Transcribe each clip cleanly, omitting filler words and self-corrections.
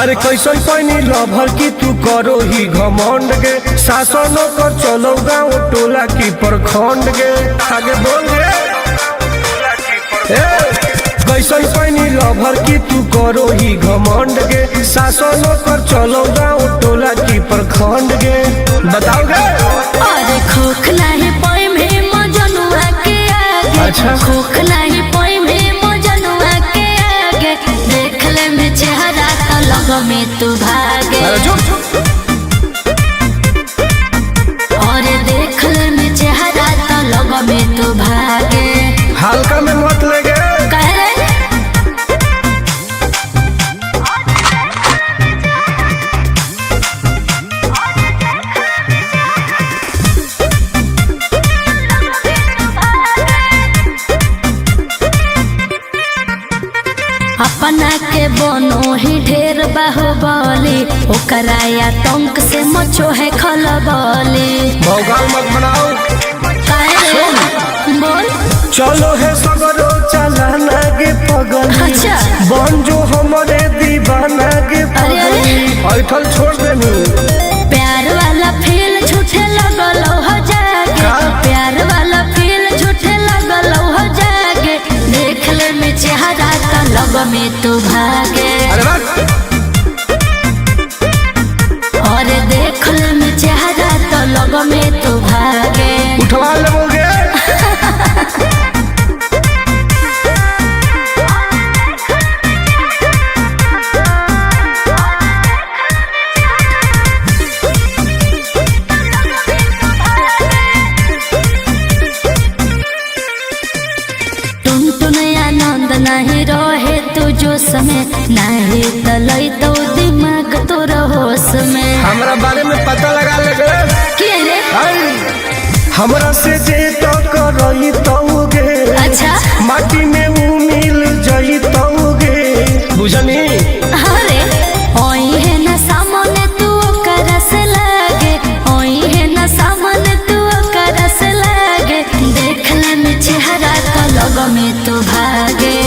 अरे कैसन पैनी लभर की तू करो ही घमंड गे, शासन कर चलो गाँव टोला की प्रखंड गे। आगे बोल गे कैसन पैनी लभर की तू करो ही घमंड गे, शासन कर चलो गाँव टोला की प्रखंड गे। बताओ गे। अरे खोखला है पोई में मजनुआ के आगे। अच्छा खोखला है पोई में मजनुआ के आगे, देख ले में चेहरा तो लगो में तू भागे। और देख ले में चेहरा तो लगो में तू भागे। हल्का में मत लगे। अपना के बनो ही ढेर बाहुबली, ओकरा आतंक से मचो है खलबली। भौकाल मत बनाओ। बोल चलो है सगरो चलाना गे पगल। अच्छा बन जो हमारे दीवाना गे पगल। ऐठल छोड़ देनी। प्यार वाला फील झूठे लगल हो जागे। प्यार वाला फील झूठे लगल हो जागे, देख ले में चेहरा तो लग में तू भागे। और देख ले में चेहरा तो लग में तू भागे। उठवा लोगे। नहीं रहे तू जो समय नहीं तलई तो दिमाग तो होश में। हमरा बारे में पता लगा लगे के रे हमरा से जे तो करई तोगे। अच्छा माटी में वो मिल जई तोगे। बुझनी अरे ओई है ना सामने तू कर से लागे। ओई है ना सामने तू कर से लागे, देख ले में चेहरा तो लग में तू भागे।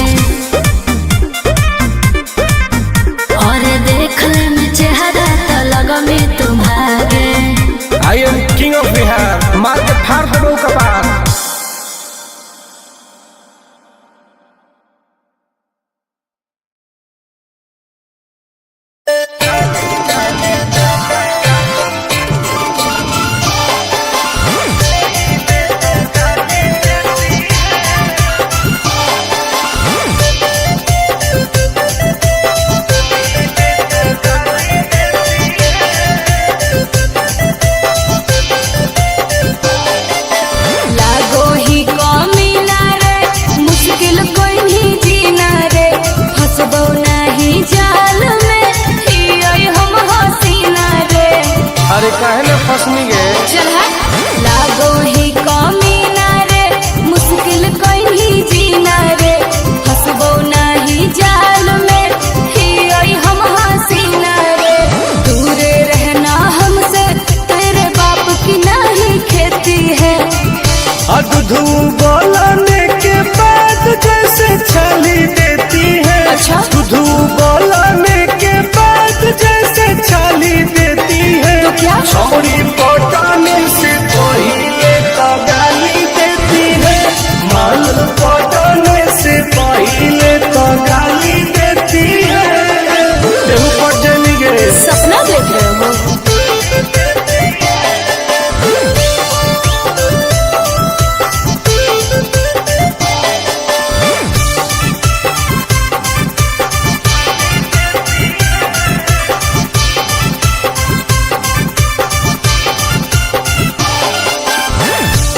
I am king of Bihar, मार के फाड़ देबो कपार। अरे काहे ना फसनी गे। चल लागो ही कमीना रे, मुश्किल कोई नहीं जीना रे। फसबो नहीं जाल में ही आई हम हसीना रे। दूरे रहना हमसे, तेरे बाप की नहीं खेती है। दूधू बोलने के बाद जैसे छाली देती है। अच्छा दूधू बोलने के बाद जैसे छाली देती है। तो क्या छोरी पटाने से पहले तो गाली देती है। माल पटाने से पहले तो गाली देती है। देहु पट जानी गे। सपना देख रहे हो।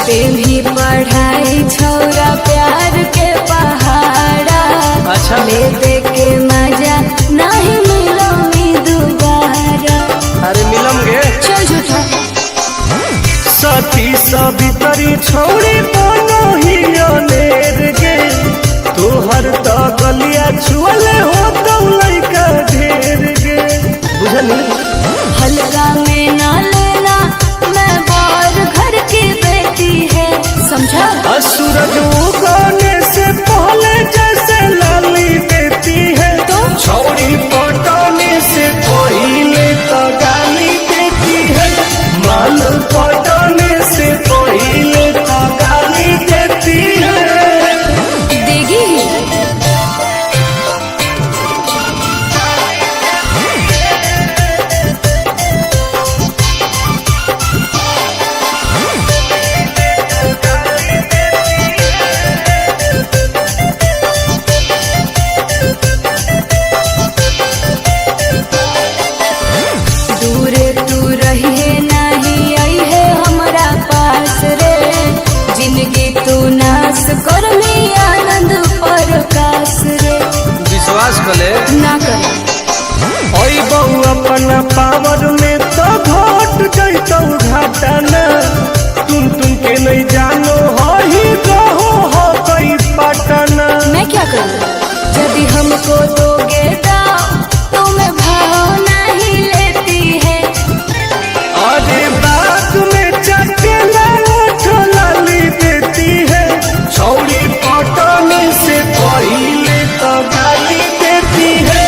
भी पढ़ाई छोरा प्यार के पहाड़ा। अच्छा ले दे के मजा नहीं मिलो मी दोबारा। अरे मिलम गे। चल झूठा सती सवितरी छोड़ी बनो ही अनेर गे। तोहर तो गलिया छुअले हो तो लइका ढेर गे। बुझनी हल्का में ना लेना, मैं बाहर घर की बेटी है, समझा। सूरज उगने से पहले जैसे लाली देती है। तो छोड़ी पटाने से पावर में तो घट जैतौ घटना तुम के नहीं जानो हो ही रहो हो कई पटना। मैं क्या करूँ यदि हमको दोगे दाम तो मैं भाव नहीं लेती है। अरे बात में चकेला लाली देती है छौड़ी पटने से पहले तो गाली देती है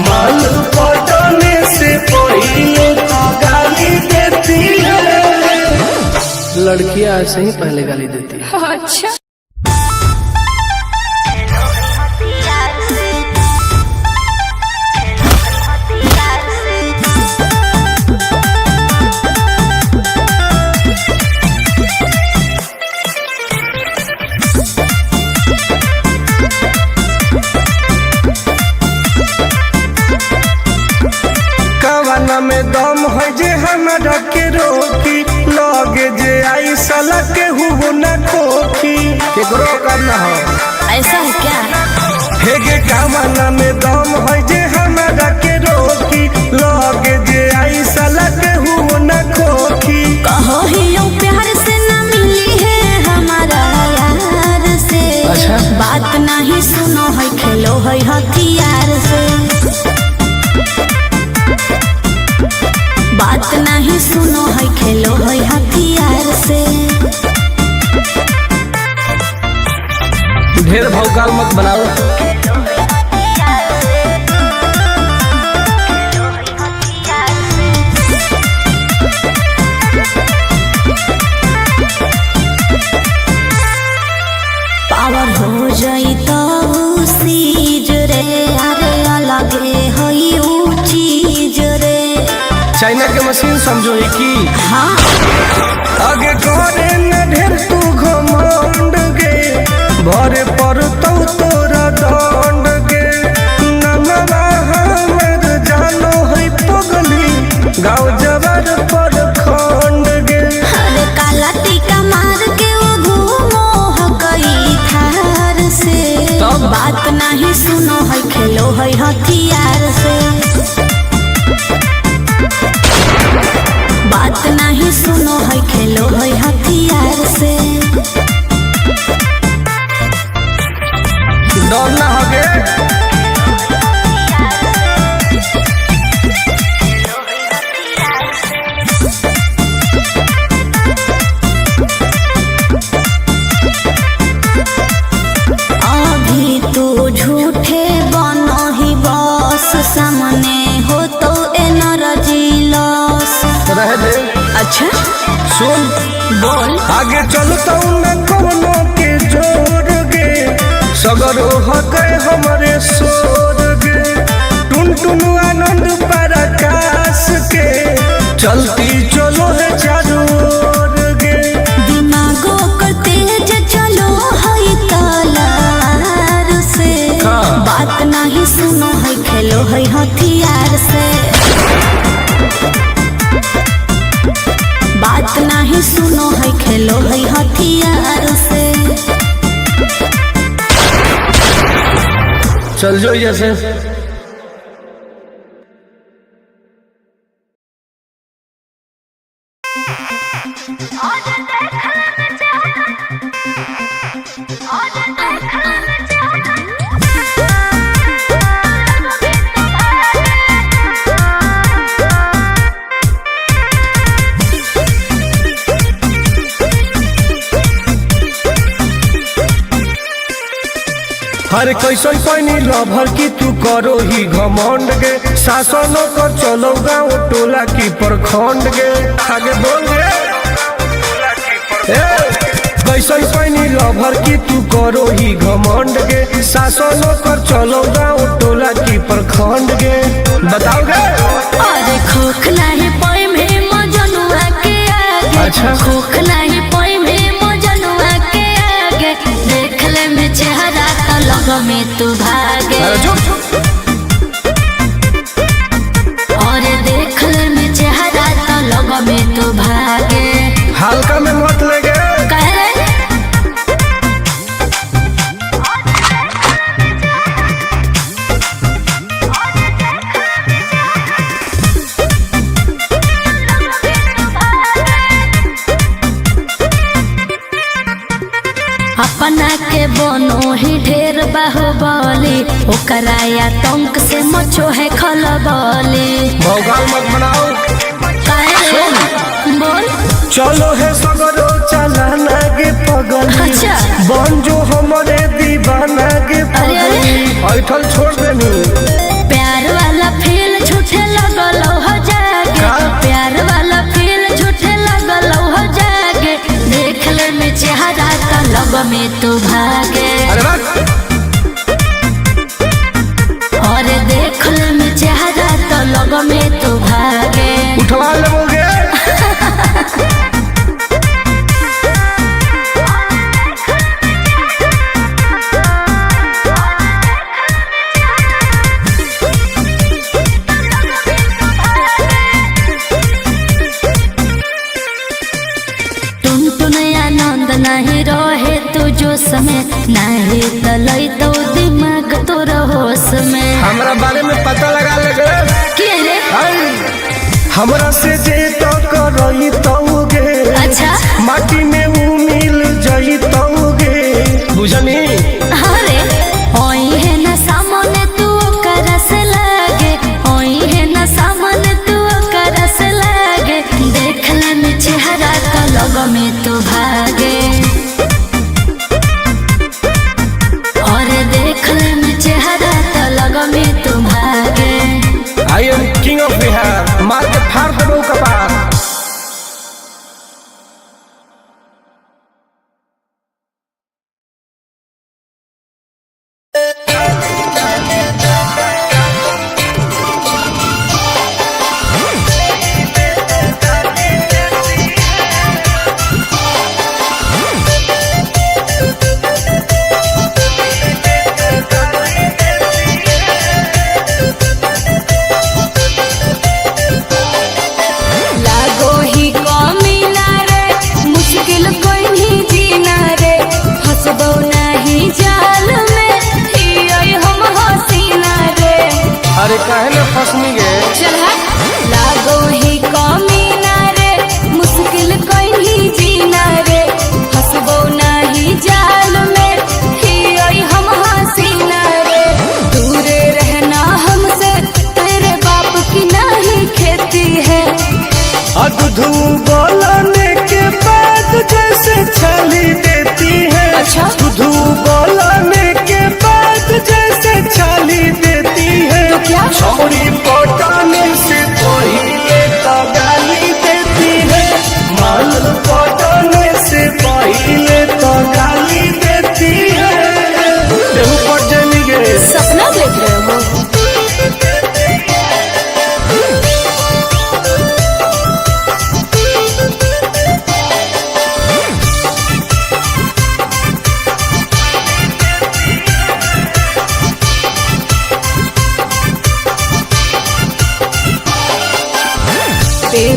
माल पटने से पहले तो गाली देती है। लड़कियां ऐसे ही पहले गाली देती है। अच्छा कवाना में दम है जे हमरा के रोकी लगे जे आई साला के हुओ न खोखी केकरो करना हो ऐसा है क्या? हेगे कवाना में दम है जे हमरा के रोकी लगे जे आई साला के हुओ न खोखी। कहो ही यूं प्यार से न मिली है हमारा यार से। अच्छा बात नहीं सुनो है खेलो है हथियार से। बात नहीं सुनो है खेलो है हथियार से। ढेर भौकाल मत बनाओ। पावर हो जाई तो सीज रे अरे अलगे है ऊ चीज रे। चाइना के मशीन समझो है की हाँ आगे करे न ढेर तू घमंड गे भरे पर तो तोरा दंड गे नमवा हमर जानो है पगली गाँव जबर पर खंड गे। अरे काला टीका मार के वो घूमो है कई थार से। बात नहीं सुनो है खेलो है हथियार से। बात नहीं सुनो है खेलो है हथियार से। डर ना होगे अभी तू झूठे बनो ही बस सामने हो तो एनर्जी लॉस। रह दे। अच्छा सुन बोल आगे चलता न कोनो के जोर गे सगर हो गए हमारे सोर गे टुन टुन आनंद पराकाश के चलती चलो है चारों ओर गे। दिमागो कर तेज चलो है तलार से। हाँ। बात नहीं सुनो है खेलो है हथियार से। बात नहीं सुनो है खेलो है हथियार से। चल जो जैसे हर कैसन पैनी लभर की तू करो ही घमंड गे शासन कर चलो गाँव टोला की प्रखंड गे आगे बोल गे कैसन पैनी लभर की तू करो ही घमंड गे शासन कर चलो गाँव टोला की प्रखंड गे बताओ गे। अरे खोखला है पाए में मजनुआ के आगे। अच्छा खोखला है पाए में मजनुआ के आगे। देख ले में चेहरा तो लग में तू भागे। और देख ले में चेहरा तो लग में तू भागे। हल्का में मत लगे कह रहे गली ओकरा आतंक से मचो है खलबली। भौकाल मत बनाओ। बोल चलो है सगरो चलाना गे पगल। अच्छा बन जो हमारे दीवाना गे पगल। ऐठल छोड़ देनी। प्यार वाला फील झूठे लगल हो जागे। प्यार वाला फील झूठे लगल हो जागे। देख ले में चेहरा का लब में तू भागे। और देख ले में चेहरा तो लब में तू भागे। उठवा लोगे। नहीं रहे तू जो समय नहीं तलई तो दिमाग तो होश में। हमरा बारे में पता लगा लगे के रे हमरा से जे तो करई तोगे। अच्छा माटी में वो मिल जाई तोगे। बुझनी अरे ओई है ना सामने तू करस लागे। ओई है ना सामने तू करस लागे। देख ले में चेहरा का लग में तू भागे। और देख ले में चेहरा तो लग में तू भागे। I am king of Bihar. मार के फाड़ देबो कपार। अरे काहे न फसनी गे। चल लागो ही कमीना रे मुश्किल कोई जीना रे। हंसबो नहीं जाल में ही हम हसीना रे। दूरे रहना हमसे तेरे बाप की नहीं खेती है। अधू बोलने के बाद जैसे छाली देती है। अच्छा अधू बोलने के बाद जैसे छाली देती है। तो क्या छोरी पटाने से पहले तो गाली देती है। माल पटाने से पहले तो गाली देती है। देहु पर जली गे। सपना देख रहे हो।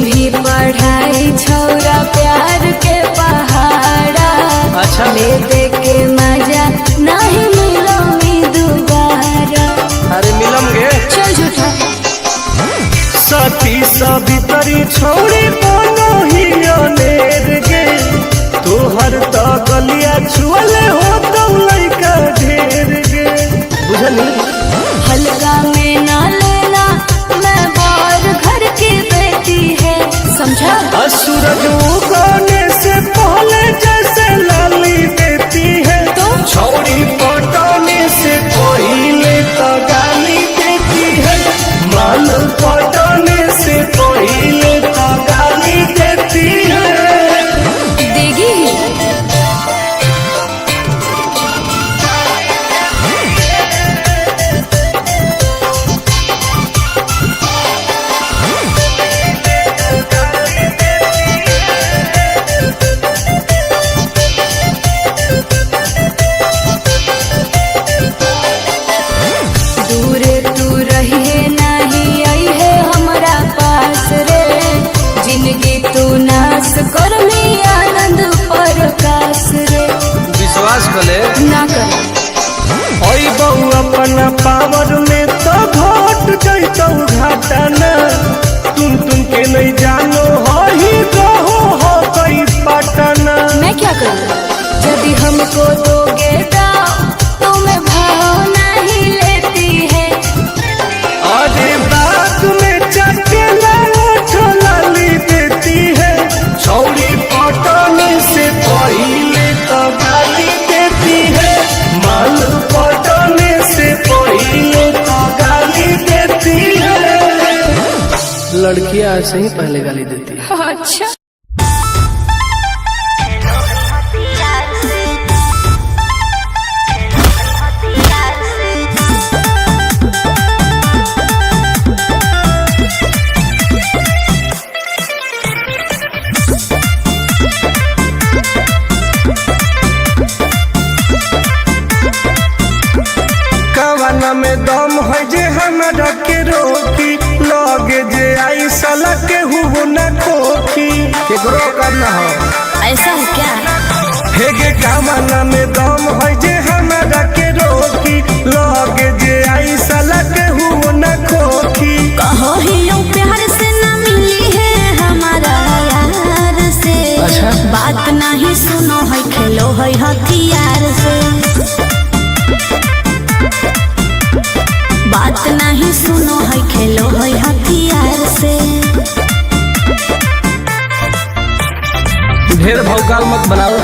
भी पढ़ाई छौरा प्यार के पहाड़ा। अच्छा ले दे के मजा नहीं मिलो मी दोबारा। अरे मिलम गे। चल झूठा सती सवितरी छोड़ी बोलो ही अनेर गे। तोहर तो गलिया छुअले हो तो लइका ढेर गे। बुझनी हल्का में ना लेना मैं बार घर की बेटी है। समझा सूरज उगने से पहले जैसे लाली देती है। तो छोड़ी पटाने से पहले तो गाली देती है। माल पटाने से पहले तो गाली देती है। देगी ना कर ओई बहु अपना पावर में तो घट जैतौ घाटा ना। तुम के नहीं जानो हो ही रहो हो कई पटना। मैं क्या करूँ? यदि हमको दोगे दाव तो मैं भाव नहीं लड़कियां ऐसे ही पहले गाली देती है। अच्छा कवाना में दम है जे हमरा के रोकी, लगे जे आई साला के हुबो न खोखी, केकरो करना हो ऐसा है क्या? हेगे कवाना में दम है जे हमरा के रोकी, लगे जे आई साला के हुबो न खोखी। कहो ही यूं प्यार से न मिली है हमारा यार से। अच्छा। बात नहीं सुनो है खेलो है हथियार से। बात नहीं सुनो है खेलो है हथियार से। ढेर भौकाल मत बनाओ।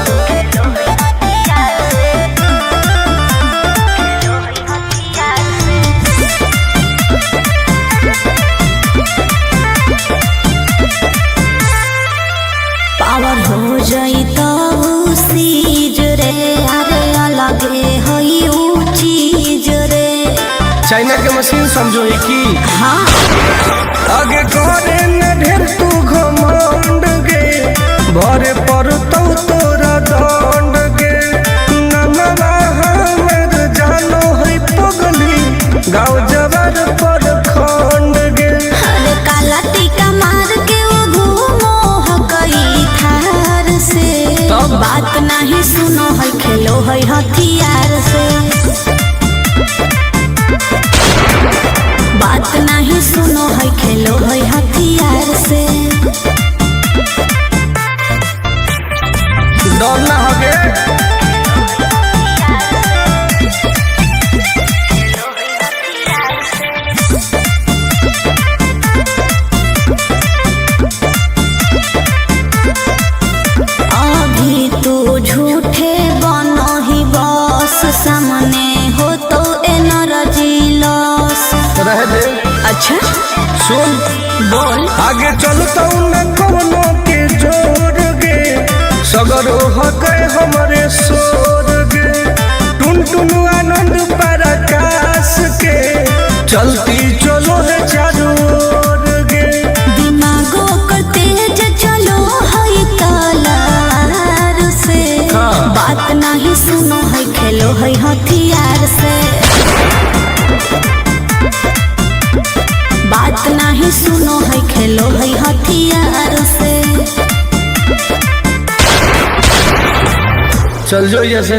पावर हो जाई तो सीज रे, अरे अलगे हई ऊ चीज रे। चाइना के मशीन समझो है की हाँ आगे करे न ढेर तू घमंड गे, भरे पर तोरा दंड गे। नमवा हमर जानो है पगली, गाँव जबर पर खंड गे। अरे काला टीका मार के वो घूमो हकई थार से। तब? बात नहीं सुनो है खेलो है हथियार से। बात नहीं सुनो है खेलो है हथियार से। डर ना होगे अभी तू झूठे बनो ही बस, सामने हो तो एनर्जी लॉस। रह दे। अच्छा सुन बोल। आगे चलता न कोनो के जोर गे, सगर हो गए हमारे सोर गे। टुन टुन आनंद पराकाश के, चलती चलो है चारों ओर गे। दिमागो कर तेज चलो है तलार से। हाँ। बात नहीं सुनो है खेलो है हथियार से। बात नहीं सुनो है खेलो है हथियार से। चल जो जैसे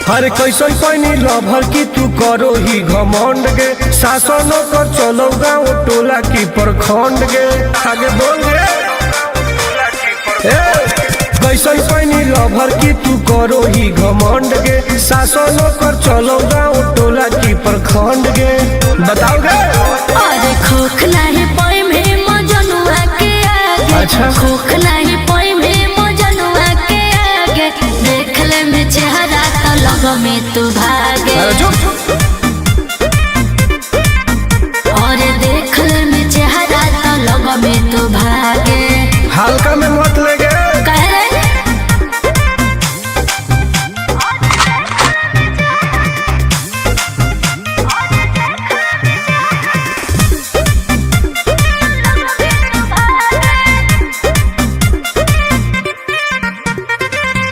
हर कैसन पैनी लभर की तू करो ही घमंड गे। शासन कर चलो गाँव टोला की प्रखंड गे। आगे बोल गे कैसन पैनी लभर की तू करो ही घमंड गे। शासन कर चलो गाँव टोला की प्रखंड गे। बताओ गे अरे खोखला है पाई में मजनुआ के आगे। अच्छा। खोखला है पाई में मजनुआ के आगे। देख ले में चेहरा तो लग में तू भागे। अरे चुप। और देख ले में चेहरा तो लग में तू भागे। हल्का में मत लेगे। कह रहे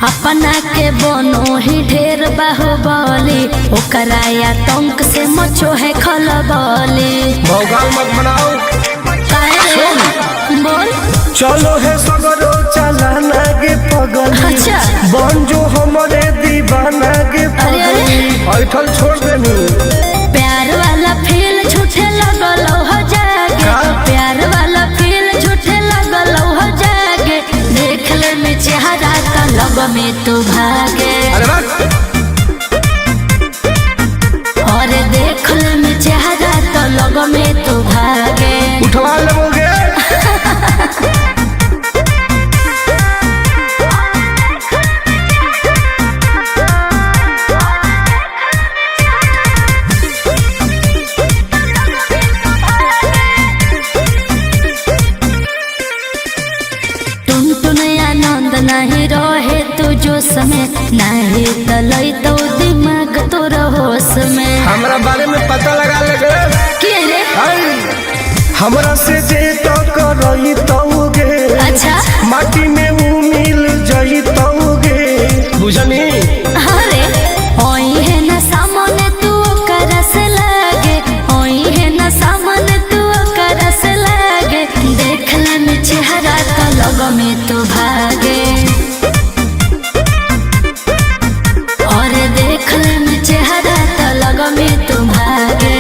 अपना के बनो ही ढेर बाहुबली, ओकरा आतंक से मचो है खलबली। भौकाल मत बनाओ। बोल। चलो है सगरो चलाना गे पगली। अच्छा। बन जो हमारे दीवाना गे पगली। ऐठल छोड़ देनी। प्यार वाला फील झूठे लगल हो जागे। का? प्यार वाला फील झूठे लगल हो जागे। उठवा लोगे। नहीं रहे तो जो समय नहीं तलई तो दिमाग तो होश में। हमरा बारे में पता लगा लगे के रे हमरा से जे तो करई तोगे। अच्छा माटी में वो मिल जई तोगे बुझनी। अरे ओई है ना सामने तू करस लागे ओई है ना सामने तू करस लागे देखला में चेहरा तो लग में तो भागे और देखला में चेहरा तो लग में तो भागे।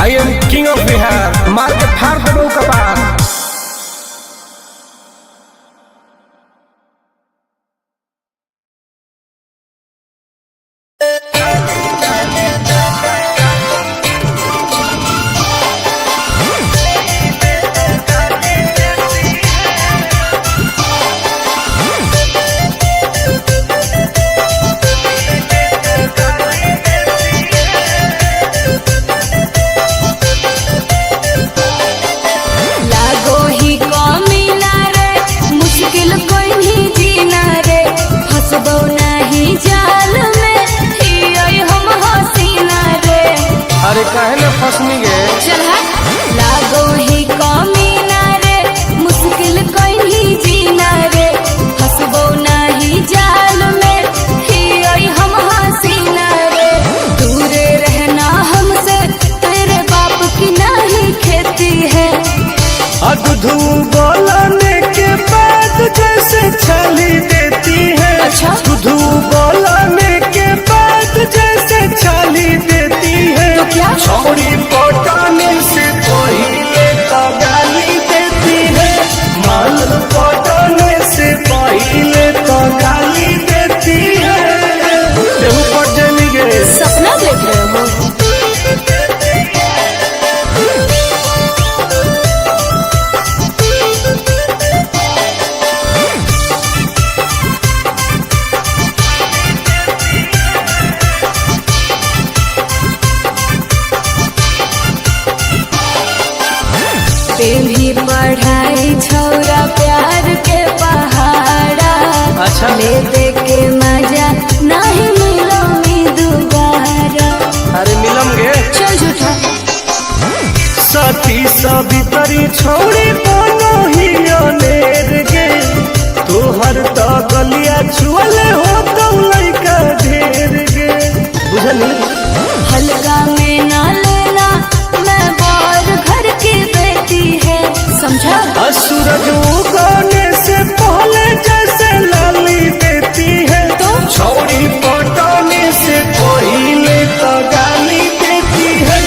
I am king of Bihar मार के फाड़ देबो कपार। अरे काहे ना फसनी गे चल लागो ही कमीना रे मुश्किल कोई नहीं जीना रे फसबो नहीं जाल में ही हम हसीना रे दूरे रहना हमसे तेरे बाप की नहीं खेती है। अधू बोलने के बाद जैसे छाली देती है। अच्छा अधू बोलने के बाद जैसे छाली देती है। तो क्या छोड़ी पटाने से पहले तो गाली देती है। माल पटाने से पहले तो गाली देती है। तेहू पट जानी गे सपना देख रहे हो। भी पढ़ाई छौरा प्यार के पहाड़ा। अच्छा ले दे के मजा नहीं मिलो दोबारा। अरे मिलम गे चल झूठा साथी सावित्री छोड़ी बोलो ही अनेर गे। तोहर तो गलिया छुअले हो तो लइका ढेर गे बुझनी। हल्का में ना लेना मैं बार घर की बेटी है समझा। सूरज उगने से पहले जैसे लाली देती है। तो छोड़ी पटाने से पहले तो गाली देती है।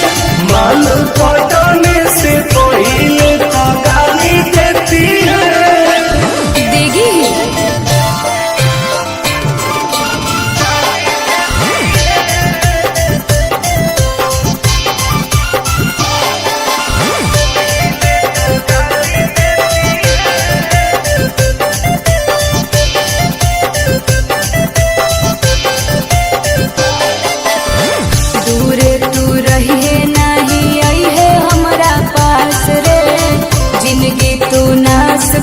माल पटाने से पहले तो गाली देती है। देगी ही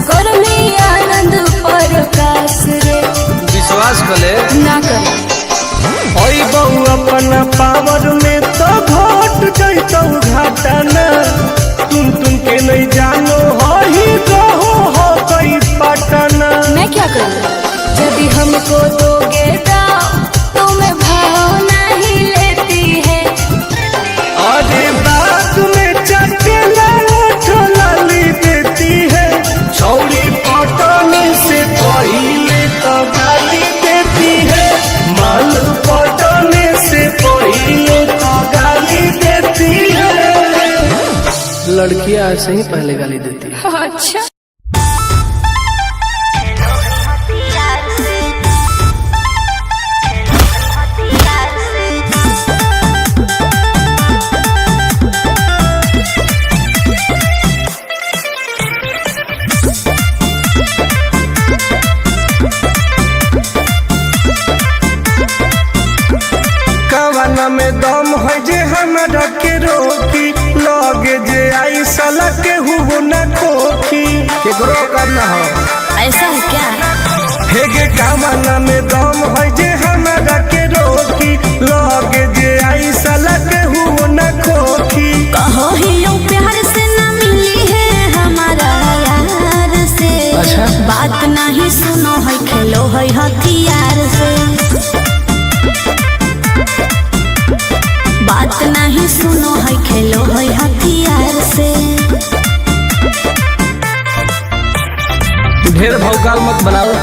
कर में आनंद प्रकाश रे विश्वास कले ना कर ओई बहु अपना पावर में तो घट जैतो घाटा न। तुम के नहीं जानो हो ही रहो हो गई पटना। मैं क्या करूँ यदि हमको दोगे तो मैं भाव नहीं लेती है। अरे बात में चटेला लाली देती है। छौड़ी पटाने से पहले तो गाली देती है। माल पटाने से पहले तो गाली देती है। लड़कियां ऐसे ही पहले गाली देती है। अच्छा में दम है जे हमरा के रोकी, लगे जे आई साला के हुबो न खोखी, केकरो करना हो ऐसा है क्या? हेगे कामना में दम है जे हमरा के रोकी, लगे जे आई साला के हुबो न खोखी। कहो ही यूं प्यार से न मिली है हमारा यार से। अच्छा। बात नहीं सुनो है खेलो है हथियार से। बात नहीं सुनो है खेलो है हथियार से। ढेर भौकाल मत बनाओ।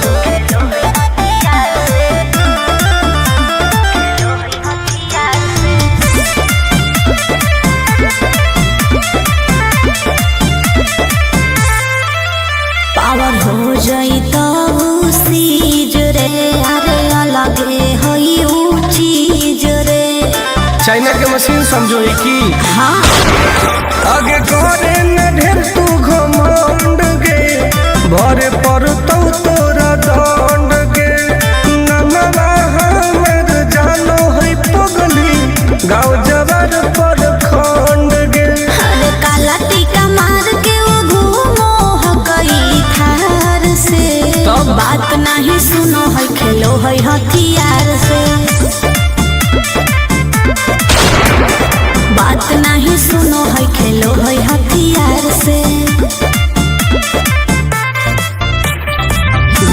पावर हो जाई तो सीज रे, अरे अलगे हई ऊ चीज रे। चाइना के मशीन समझो ही की। हाँ आगे करे न ढेर तू घमंड गे, भरे पर तो तोरा दंड गे। नमवा हमर जानो है पगली, गाँव जवार पर खंड गे। अरे काला टीका मार के वो घूमो हकई थार से। तब? बात नहीं सुनो है खेलो है हथियार से। बात नहीं सुनो है खेलो है हथियार से।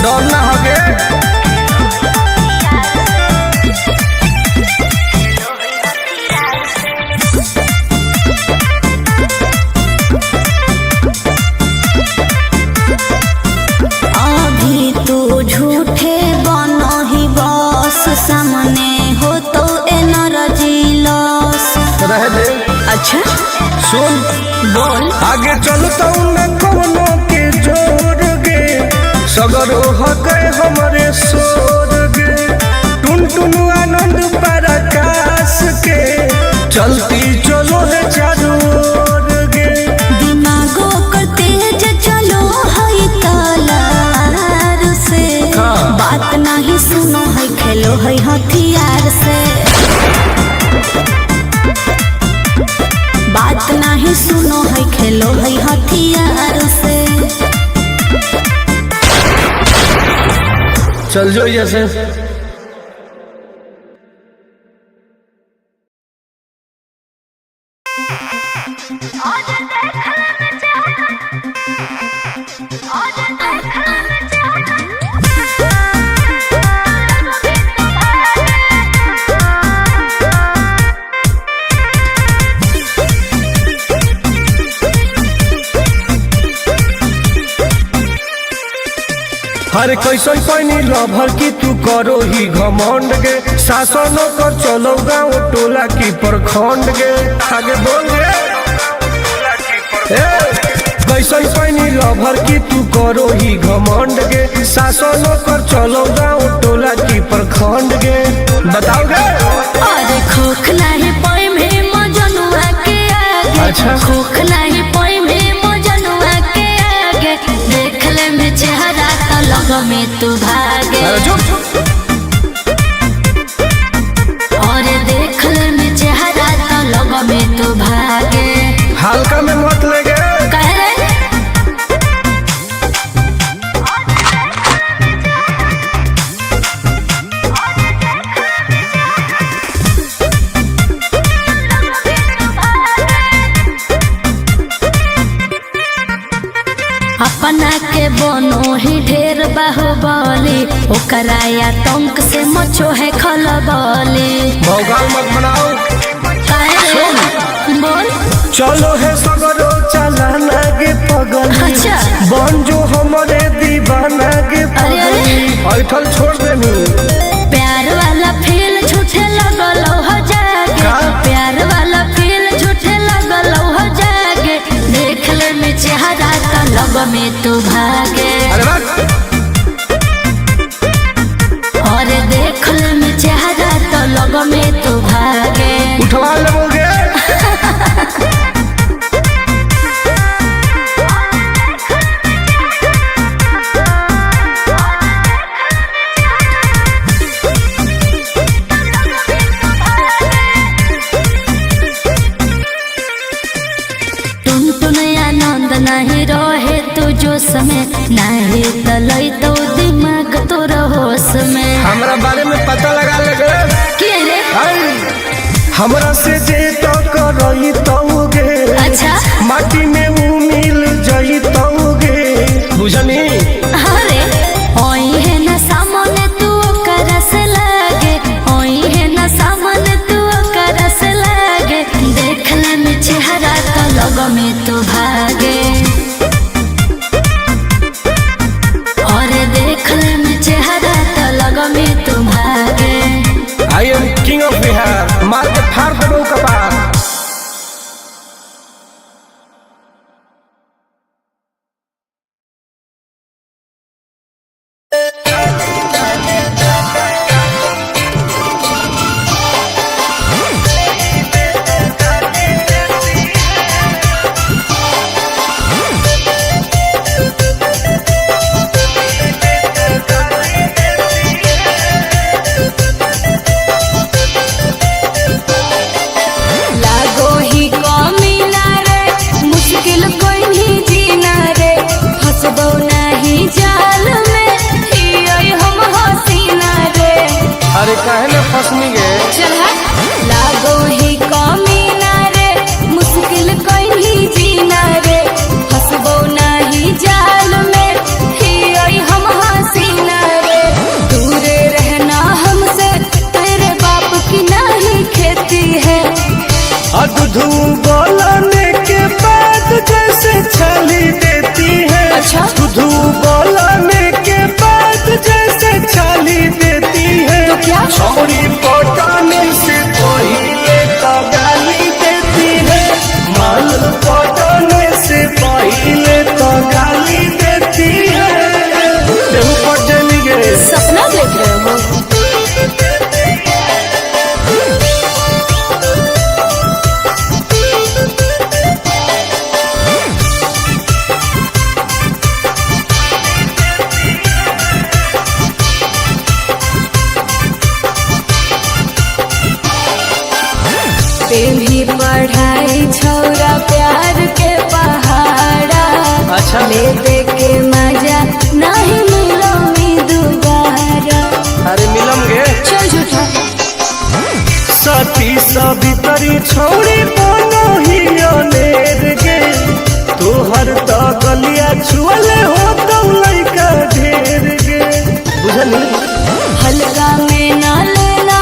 डर ना हगे। अभी तू झूठे बनो ही बस, सामने हो तो एनर्जी लॉस। रह दे। अच्छा सुन बोल। आगे चलता न कोनो के जोर गे, सगर हो गए हमारे सोर गे। टुन टुन आनंद पराकाश के, चलती चलो है चारों ओर गे। दिमागो कर तेज चलो है तलार से। हाँ। बात नहीं सुनो है खेलो है हथियार से। बात नहीं सुनो है खेलो है हथियार से। चल जो जैसे। हर कैसन पैनी लभर की तू करो ही घमंड गे, शासन कर चलो गाँव टोला की प्रखंड गे। आगे बोल गे। कैसन पैनी लभर की तू करो ही घमंड गे, शासन कर चलो गाँव टोला की प्रखंड गे। बताओ गे। अरे खोखला है पाई में मजनुआ के आगे। अच्छा। खोखला है पाई में मजनुआ के आगे। देख ले में चेहरा तो लग में तू भागे। अरे चुप। और देख ले में चेहरा तो लग में तू भागे। हल्का में मत लेगे। कह रे अपना के बनो ही ढेर बाहुबली, ओकरा आतंक से मचो है खलबली। भौकाल मत बनाओ। बोल। चलो है सगरो चलाना गे पगली। अच्छा। बन जो हमारे दीवाना गे पगली। ऐठल छोड़ देनी। प्यार वाला फील झूठे लगल हो जागे। का? प्यार वाला फील झूठे लगल हो जागे। देख ले में चेहरा तो लग में तू भागे। अरे बात। और देख ले में चेहरा तो लग में तू भागे। उठवा लोगे। जोश में, नाही तलई तो दिमाग तोर होश में। हमरा बारे में पता लगा लगे के रे? हमरा से जे तो करई तौगे, अच्छा माटी में वो मिल जई तौगे, बुझनी? अरे ओई है ना सामने तू करस लागे, ओई है ना सामने तू करस लागे, देखला में चेहरा तो लग में तो भागे, और देखला में चेहरा तो लग में तो भागे। I am king of Bihar, मार के फाड़ देबो कपार। लागो ही कमीना रे, मुश्किल कोई नहीं जीना रे, फंसबो नहीं जाल में, हियै हम हसीना रे। अरे काहे न फसनी गे? चल लागो ही कमीना रे, मुश्किल कोई नहीं जीना रे, फंसबो नहीं जाल में, हियै हम हसीना रे। दूरे रहना हमसे, तेरे बाप की नहीं खेती है। अधू बोलने के बाद जैसे छली देती है, अच्छा? अधू बोलने के बाद जैसे छली देती है, तो क्या? छोरी पटाने से पहले तो गाली देती है, माल पटाने से पहले तो गाली देती है। देहु पटनी गे सपना देख रहे हो? भी पढ़ाई छौरा प्यार के पहाड़ा, अच्छा। ले दे के मजा नहीं मिलो मी दोबारा। अरे मिलम गे चल झूठा सती सवितरी छोड़ी बनो ही अनेर गे, तोहर तो गलिया छुअले हो तो लइका ढेर गे, बुझनी? हल्का में ना लेना,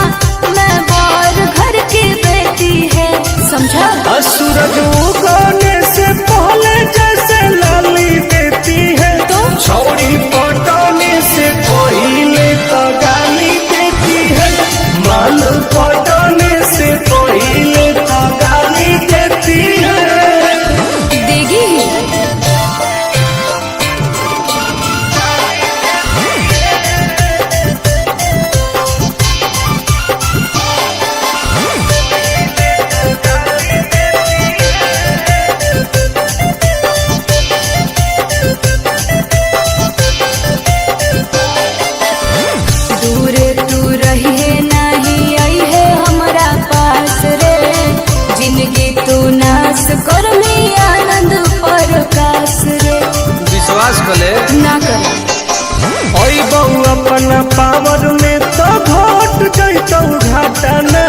मैं बार घर की बेटी है, समझा? सूरज उगने से पहले जैसे लाली देती है, तो छोड़ी पटाने से पहले तो गाली देती है, माल पटाने से पहले तो गाली देती है। देगी ही। दूरे तू रहिए नहीं आई है हमारा पास रे, जिंदगी तू नाश कर में आनंद प्रकाश रे। विश्वास कले ना कर ओई बहु अपना पावर में तो घट जैतौ घाटाना,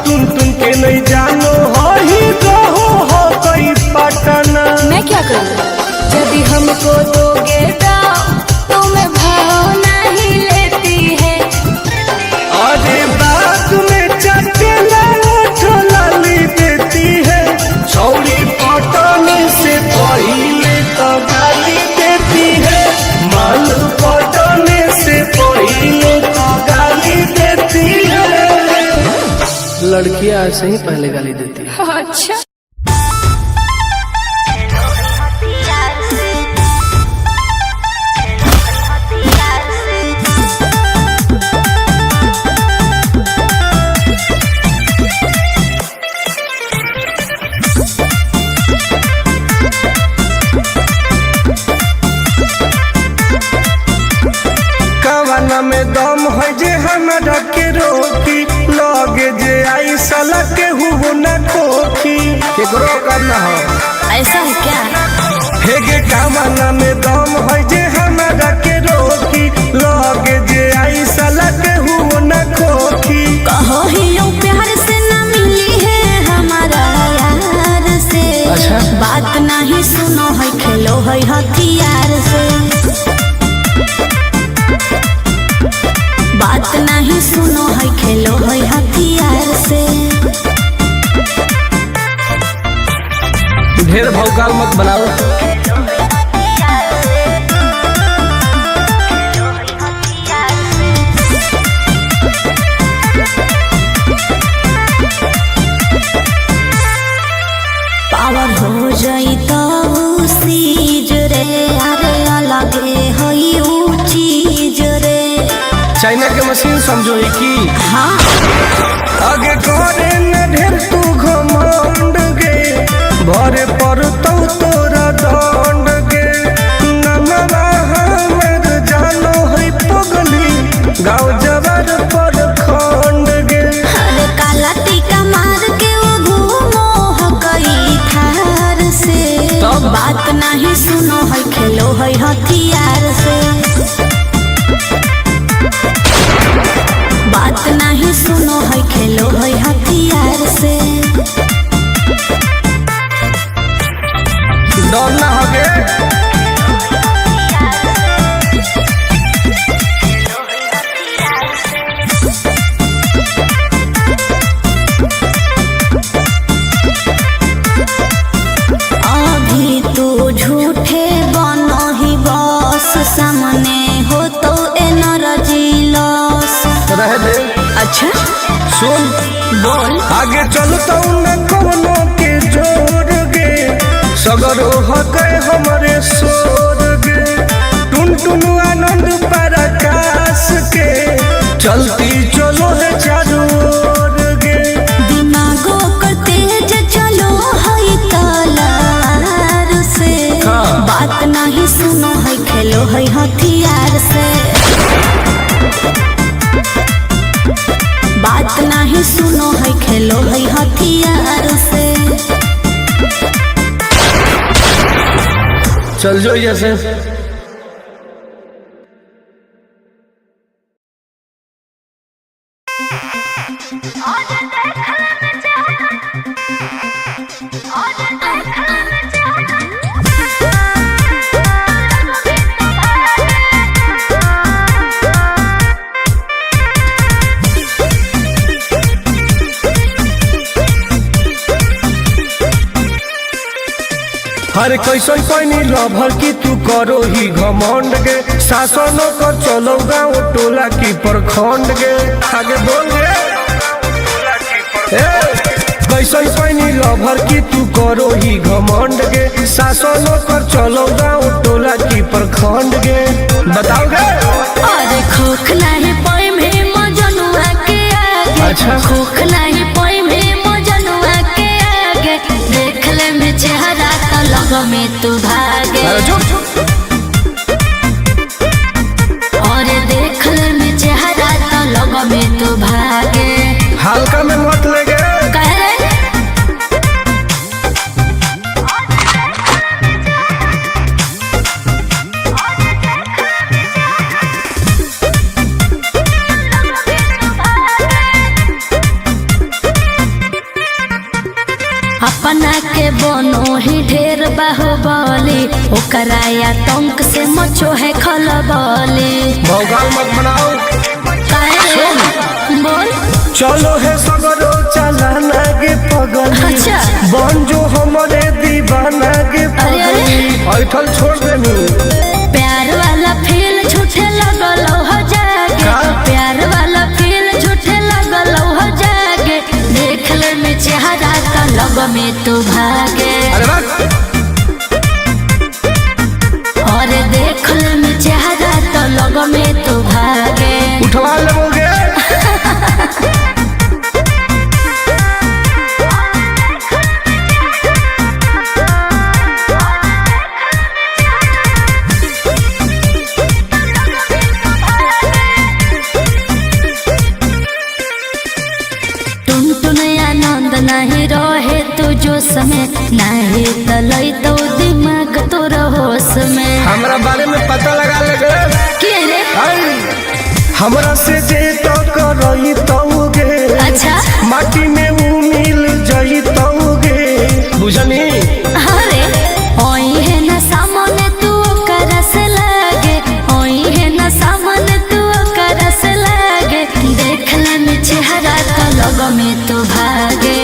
तुम के नहीं जानो हो ही रहो हो कोई पटना। मैं क्या करूँ? यदि हमको दोगे दाम, तुम्हें भाव नहीं लेती है। अरे बात में चकेला उठो लाली देती है, छौड़ी पटाने से पहले तो गाली देती है, माल पटाने से पहले तो गाली देती है। लड़कियां ऐसे ही पहले गाली देती है। अच्छा कवना में दम है जे हमरा के रोकी, लगे जे आई साला के हुबो न खोखी, केकरो करना हो ऐसा है क्या? हेगे कामना में दम है जे हमारा के रोकी लगे जे आई साला के हुओ न खोखी कहो ही यूं प्यार से न मिली है हमारा यार से। अच्छा। बात नहीं सुनो है खेलो है हथियार से। बात नहीं सुनो है खेलो है हथियार से। ढेर भौकाल मत बनाओ। पावर हो जाई तो सीज रे अरे अलगे हई ऊ चीज रे। चाइना के मशीन समझो ही की हाँ आगे करे न ढेर तू घमंड गे भरे पर तो तोरा दंड गे नमवा हमर जानो है पगली गाँव जवार पर खंड गे अरे काला टीका मार के वो घूमो हकई थार से। तब? बात नहीं सुनो है खेलो है हथियार से। बात नहीं सुनो है खेलो है हथियार से। डर ना होगे अभी तू झूठे बनो ही बस सामने हो तो एनर्जी लॉस। रह दे अच्छा सुन बोल। आगे चलता न कोनो के जोर गे सगर हके हमरे सोर गे टुन टुन आनंद पराकाश के चलती चलो है चारू ओर गे दिमागो कर तेज चलो है तलवार से। हाँ। बात नहीं सुनो है खेलो है हथियार से। बात नहीं सुनो है खेलो है हथियार से। चल जो जैसे हरे कैसन पैनी लभर की तू करो ही घमंड गे शासन कर चलो गाँव टोला की प्रखंड गे आगे बोल गे कैसन पैनी लभर की तू करो ही घमंड गे शासन कर चलो गाँव टोला की प्रखंड गे बताओ गे अरे खोख नहीं पाए में मजनुआ के आगे। अच्छा। खोख नहीं पाए में मजनुआ के आगे। देख ले में चेहरा तो लग में तू भागे। अरे चुप और देख ले में चेहरा तो लग में तू भागे। हल्का में मत लेगे कह रे अपना के बनो ही ढेर बाहुबली ओकरा आतंक से मचो है खलबली। भौकाल मत बनाओ बोल। चलो है सगरो चलाना गे पगली अच्छा। बन जो हमारे दीवाना गे अरे, अरे। पगली ऐठल छोड़ देनी प्यार वाला फील झूठे लगल हो जागे। का? प्यार वाला फील झूठे लगल हो जागे। देख ले में चेहरा तो लग में तू भागे। अरे बात और देख ले में चेहरा तो लग में तू भागे। उठवा लोगे नहीं रहे तो जो समय नहीं तलई तो दिमाग तोर एकरा बारे में पता लगा लगे के रे? हमरा से जे तो करई तौगे, अच्छा माटी में ऊ मिल जई तौगे, बुझनी? अरे ओई है ना सामने तू करस लागे, ओई है ना सामने तू करस लागे, देख ले में चेहरा तो लोगों में तो भागे,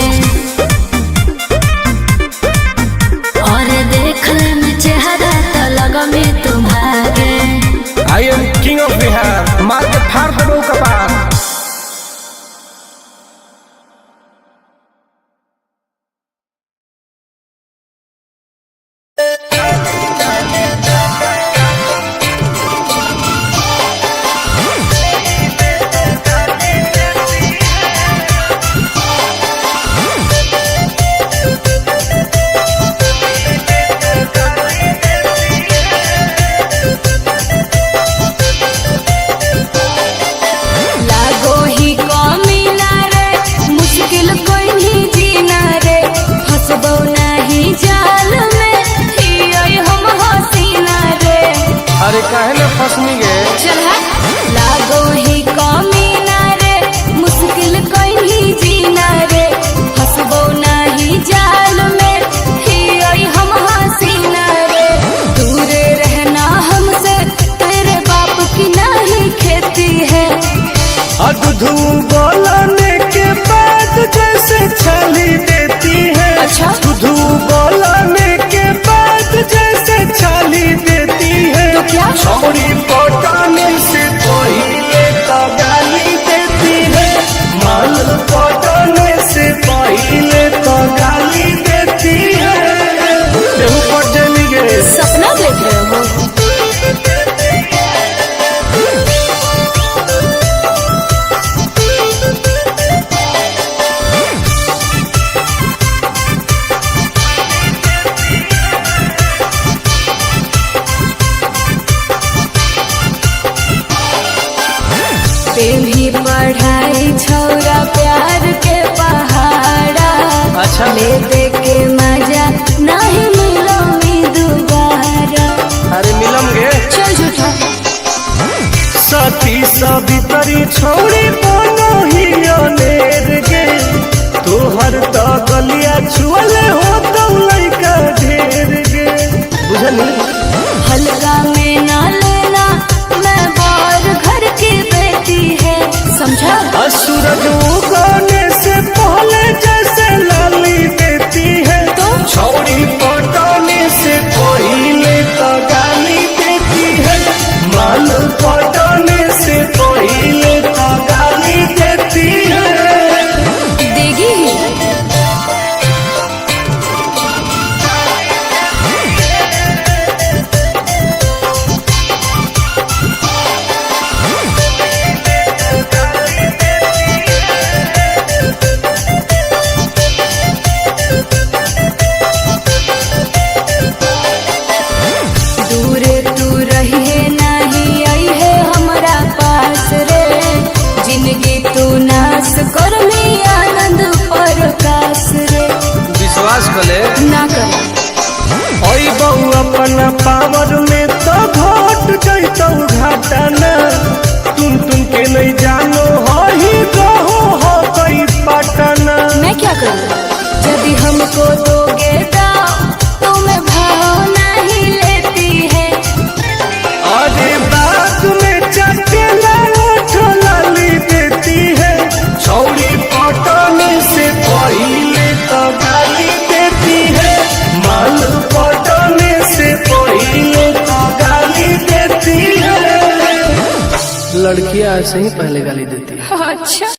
और देख ले में चेहरा तो लोगों में तो भागे। I am king of Bihar, मार के फाड़ देबो कपार। लागो ही कमी ना रे, मुश्किल कोई नहीं जीना रे, फंसबो नहीं जाल में, ही आई हम हसीना रे। अरे काहे न फसनी गे? चल हट। लागो ही कमी ना रे, मुश्किल कोई नहीं जीना रे, फंसबो नहीं जाल में, ही आई हम हसीना रे। दूरे रहना हमसे, तेरे बाप की नहीं खेती है। अधू बोलने के बाद जैसे छाली देती है, अच्छा। अधू बोलने के बाद जैसे छाली देती है, तो क्या? छौड़ी पटाने से पहले तो गाली देती है, माल पटाने से पहले तो गाली देती है। देहु पट जानी गे। सपना देख रहे हो? भी पढ़ाई छौरा प्यार के पहाड़ा, अच्छा। ले दे के मजा नहीं मिलो मी दोबारा। अरे मिलम गे। चल झूठा। सती सवितरी छोड़ी बोलो ही अनेर गे, तोहर तो गलिया छुअले हो तो लइका ढेर गे, बुझनी? हल्का में ना लेना, मैं बार घर की बेटी है, समझा? सूरज उगने से पहले जैसे लाली देती है, तो छौड़ी पटाने से पहले तो गाली देती है, माल पटाने से पहले तो गाली देती है। देगी ही। दूरे तू रहिए नहीं आई है हमारा पास रे, जिंदगी तू नाश कर ली आनंद प्रकाश रे। विश्वास कले ना कर। ओई बहु अपना पावर में तो घट जैतौ घाटना, तुम के नहीं जानो हो ही रहो हो कई पटना। मैं क्या करूँ? यदि हमको दोगे दाम, तुम्हें भाव नहीं लेती है। अरे बात में चटेला लाली देती है, छौड़ी पटाने से पहले तो गाली देती है, माल पटाने से पहले तो गाली देती है। लड़कियां ऐसे ही पहले गाली देती है। अच्छा।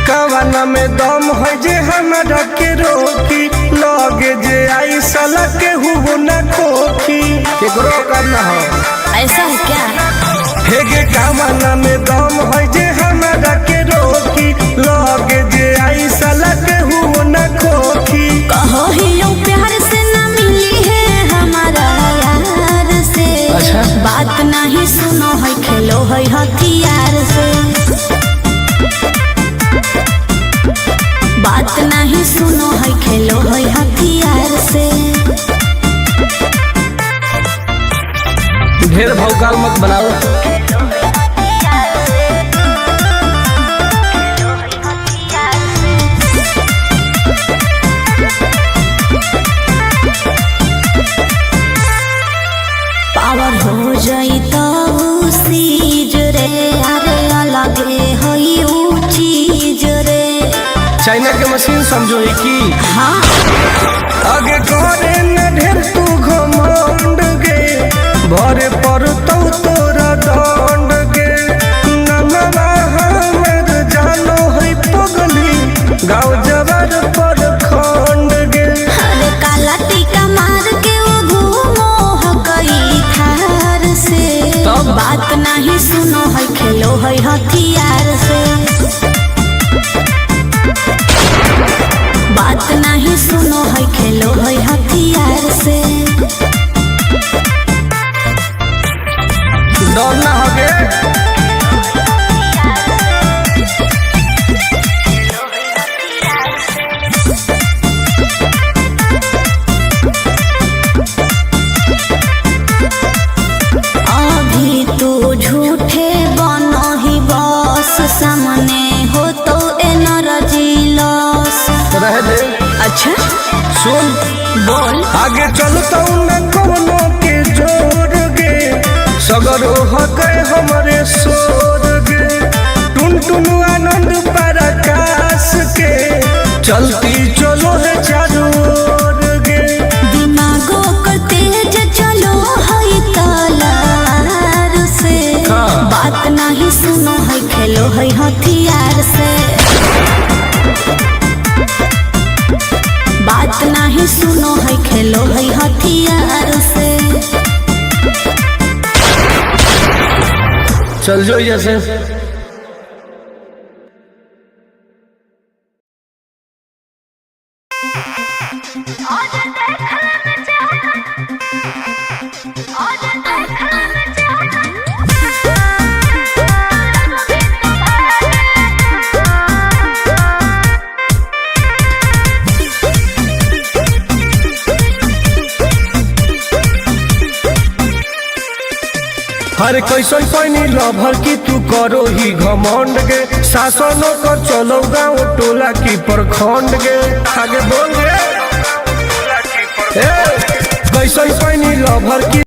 कवना में दम है जे हमरा के रोकी, लगे जे आई साला के हु न खोखी, केकरो करना हो ऐसा है क्या? हेगे कवना में दम है जे हमरा के रोकी, लगे जे आई साला के हु नहीं सुनो है खेलो है हथियार से। ढेर भौकाल मत बनाओ। पावर हो जाई तो सीज रे, अरे अलगे हई ऊ चीज रे। चाइना के मशीन समझो की हाँ आगे करे न ढेर तू घमंड गे, भरे पर तोरा दंड गे। नमवा हमर जानो है पगली, गाँव जवार पर खंड गे। अरे काला टीका मार के वो घूमो हकई थार से। तब? बात नहीं सुनो है खेलो है हथियार से। बात नहीं सुनो है खेलो है हथियार से। डर ना होगे अभी तू झूठे बनो ही बस, सामने हो तो एनर्जी लॉस। रह दे। अच्छा सुन बोल। आगे चलता न कोनो के जोर गे, सगर हके हमरे सोर गे। टुन टुन आनंद पराकाश के, चलती चलो है चारों ओर गे। दिमागो को तेज चलो है तलार से। हाँ। बात नहीं सुनो है खेलो है हथियार से। बात नहीं सुनो है खेलो है हथियार से। चल जो जैसे हर कैसन पैनी लभर की तू करो ही घमंड गे। शासन कर चलो गाँव टोला की प्रखंड गे। आगे बोल गे कैसन पैनी लभर की